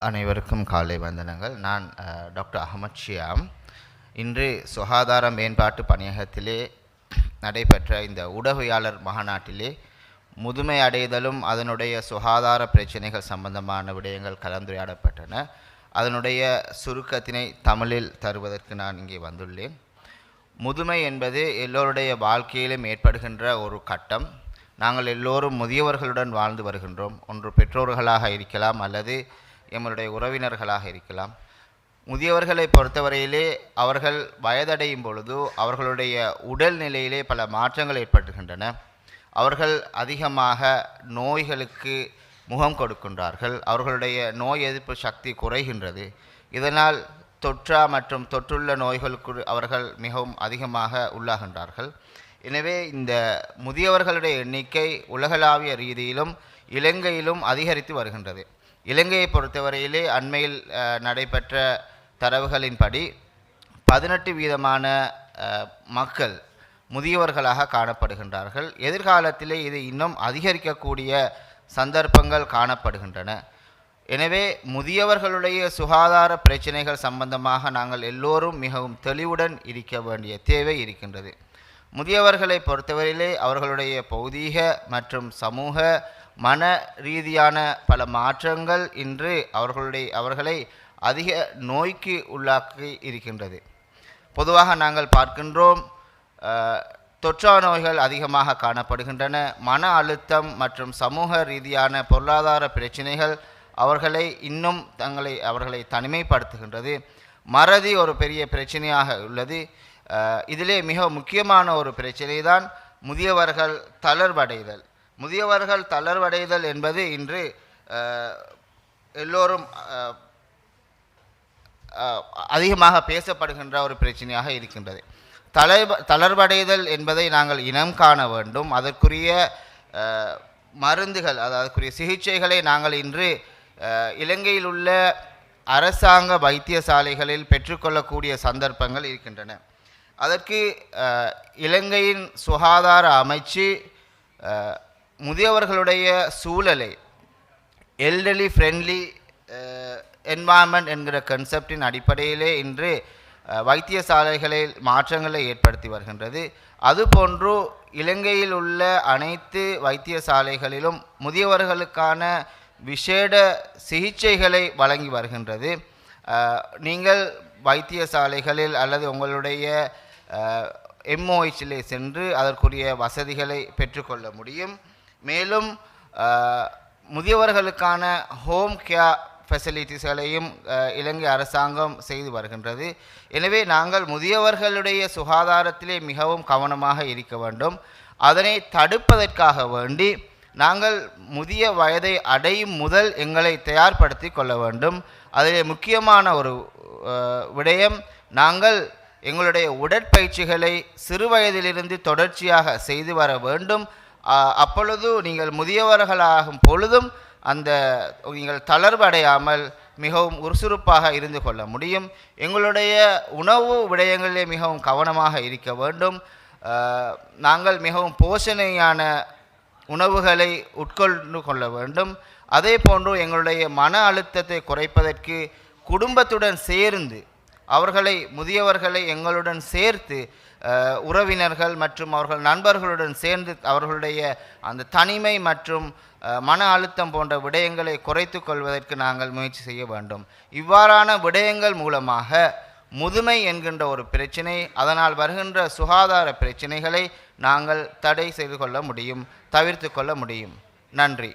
அனைவருக்கும் காலை வந்தனங்கள். நான் டாக்டர் அகமத் ஷியாம். இன்று சுகாதார மேம்பாட்டு பணியகத்திலே நடைபெற்ற இந்த ஊடகவியலாளர் மாநாட்டிலே முதுமை அடைதலும் அதனுடைய சுகாதார பிரச்சனைகள் சம்பந்தமான விடயங்கள் கலந்துரையாடப்பட்டன. அதனுடைய சுருக்கத்தினை தமிழில் தருவதற்கு நான் இங்கே வந்துள்ளேன். முதுமை என்பது எல்லோருடைய வாழ்க்கையிலும் ஏற்படுகின்ற ஒரு கட்டம். நாங்கள் எல்லோரும் முதியவர்களுடன் வாழ்ந்து வருகின்றோம். ஒன்று பெற்றோர்களாக இருக்கலாம் அல்லது எங்களுடைய உறவினர்களாக இருக்கலாம். முதியவர்களை பொறுத்தவரையிலே அவர்கள் வயதடையும் பொழுது அவர்களுடைய உடல் நிலையிலே பல மாற்றங்கள் ஏற்படுகின்றன. அவர்கள் அதிகமாக நோய்களுக்கு முகம் கொடுக்கின்றார்கள். அவர்களுடைய நோய் எதிர்ப்பு சக்தி குறைகின்றது. இதனால் தொற்றா மற்றும் தொற்றுள்ள நோய்களுக்கு அவர்கள் மிகவும் அதிகமாக உள்ளாகின்றார்கள். எனவே இந்த முதியவர்களுடைய எண்ணிக்கை உலகளாவிய ரீதியிலும் இலங்கையிலும் அதிகரித்து வருகின்றது. இலங்கையை பொறுத்தவரையிலே அண்மையில் நடைபெற்ற தரவுகளின்படி 18% மக்கள் முதியவர்களாக காணப்படுகின்றார்கள். எதிர்காலத்திலே இது இன்னும் அதிகரிக்கக்கூடிய சந்தர்ப்பங்கள் காணப்படுகின்றன. எனவே முதியவர்களுடைய சுகாதார பிரச்சனைகள் சம்பந்தமாக நாங்கள் எல்லோரும் மிகவும் தெளிவுடன் இருக்க வேண்டிய தேவை இருக்கின்றது. முதியவர்களை பொறுத்தவரையிலே அவர்களுடைய பௌதீக மற்றும் சமூக மன ரீதியான பல மாற்றங்கள் இன்று அவர்களை அதிக நோய்க்கு உள்ளாக்கி இருக்கின்றது. பொதுவாக நாங்கள் பார்க்கின்றோம், தொற்றா நோய்கள் அதிகமாக காணப்படுகின்றன. மன அழுத்தம் மற்றும் சமூக ரீதியான பொருளாதார பிரச்சனைகள் அவர்களை தனிமைப்படுத்துகின்றது. மறதி ஒரு பெரிய பிரச்சனையாக உள்ளது. இதிலே மிக முக்கியமான ஒரு பிரச்சனை தான் முதியவர்கள் தளர்வடைதல். முதியவர்கள் தளர்வடைதல் என்பது இன்று எல்லோரும் அதிகமாக பேசப்படுகின்ற ஒரு பிரச்சனையாக இருக்கின்றது. தளர்வடைதல் என்பதை நாங்கள் இனம் காண வேண்டும். அதற்குரிய மருந்துகள், அதற்குரிய சிகிச்சைகளை நாங்கள் இன்று இலங்கையில் உள்ள அரசாங்க வைத்தியசாலைகளில் பெற்றுக்கொள்ளக்கூடிய சந்தர்ப்பங்கள் இருக்கின்றன. அதற்கு இலங்கையின் சுகாதார அமைச்சு முதியவர்களுடைய சூழலை எல்டர்லி ஃப்ரெண்ட்லி என்வாயன்மெண்ட் என்கிற கன்செப்டின் அடிப்படையிலே இன்று வைத்தியசாலைகளில் மாற்றங்களை ஏற்படுத்தி வருகின்றது. அதுபோன்று இலங்கையில் உள்ள அனைத்து வைத்தியசாலைகளிலும் முதியவர்களுக்கான விசேட சிகிச்சைகளை வழங்கி வருகின்றது. நீங்கள் வைத்தியசாலைகளில் அல்லது உங்களுடைய எம்ஓஹெச்சிலே சென்று அதற்குரிய வசதிகளை பெற்றுக்கொள்ள முடியும். மேலும் முதியவர்களுக்கான ஹோம் கேர் ஃபெசிலிட்டிஸ்களையும் இலங்கை அரசாங்கம் செய்து வருகின்றது. எனவே நாங்கள் முதியவர்களுடைய சுகாதாரத்திலே மிகவும் கவனமாக இருக்க வேண்டும். அதனை தடுப்பதற்காக வேண்டி நாங்கள் முதிய வயதை அடையும் முதல் எங்களை தயார்படுத்தி கொள்ள வேண்டும். அதிலே முக்கியமான ஒரு விடயம், நாங்கள் எங்களுடைய உடற்பயிற்சிகளை சிறு வயதிலிருந்து தொடர்ச்சியாக செய்து வர வேண்டும். அப்பொழுது நீங்கள் முதியவர்களாகும் பொழுதும் நீங்கள் தளர்வடையாமல் மிகவும் சுறுசுறுப்பாக இருந்து கொள்ள முடியும். எங்களுடைய உணவு விடயங்களிலே மிகவும் கவனமாக இருக்க வேண்டும். நாங்கள் மிகவும் போஷணையான உணவுகளை உட்கொண்டு கொள்ள வேண்டும். அதே போன்று எங்களுடைய மன அழுத்தத்தை குறைப்பதற்கு குடும்பத்துடன் சேர்ந்து முதியவர்களை எங்களுடன் சேர்த்து உறவினர்கள் மற்றும் அவர்கள் நண்பர்களுடன் சேர்ந்து அவர்களுடைய அந்த தனிமை மற்றும் மன அழுத்தம் போன்ற விடயங்களை குறைத்து கொள்வதற்கு நாங்கள் முயற்சி செய்ய வேண்டும். இவ்வாறான விடயங்கள் மூலமாக முதுமை என்கின்ற ஒரு பிரச்சனை, அதனால் வருகின்ற சுகாதார பிரச்சனைகளை நாங்கள் தடை செய்து கொள்ள முடியும், தவிர்த்து கொள்ள முடியும். நன்றி.